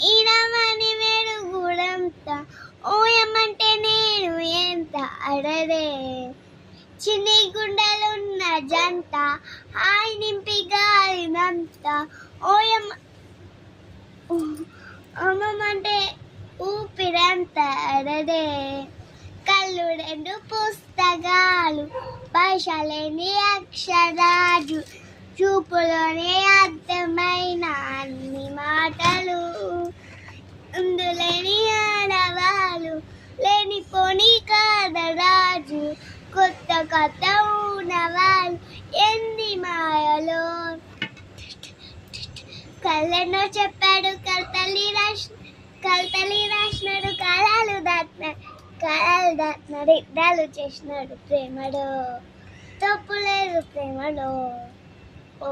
ఈనమని మెరుగుడంత ఓయమంటే నేను ఎంత అడరే చిన్ని గుండెలున్న జంట హాయి నింపి గాలినంత ఓయమ్మ అమ్మమంటే ఊపిరంత అడరే కళ్ళు రెండు పుస్తకాలు భాషలేని అక్షరాలు చూపులోనే అర్థమైన అన్ని మాటలు అందులేని ఆడవాళ్ళు లేనిపోని కాదరాజు కొత్త కొత్త ఉన్నవాళ్ళు ఎన్ని మాయలో కళ్ళెన్నో చెప్పాడు కల్తలి రాసినాడు కాలాలు దాటినాడు యుద్ధాలు చేసినాడు ప్రేమలో తప్పు లేదు ప్రేమలో ఓ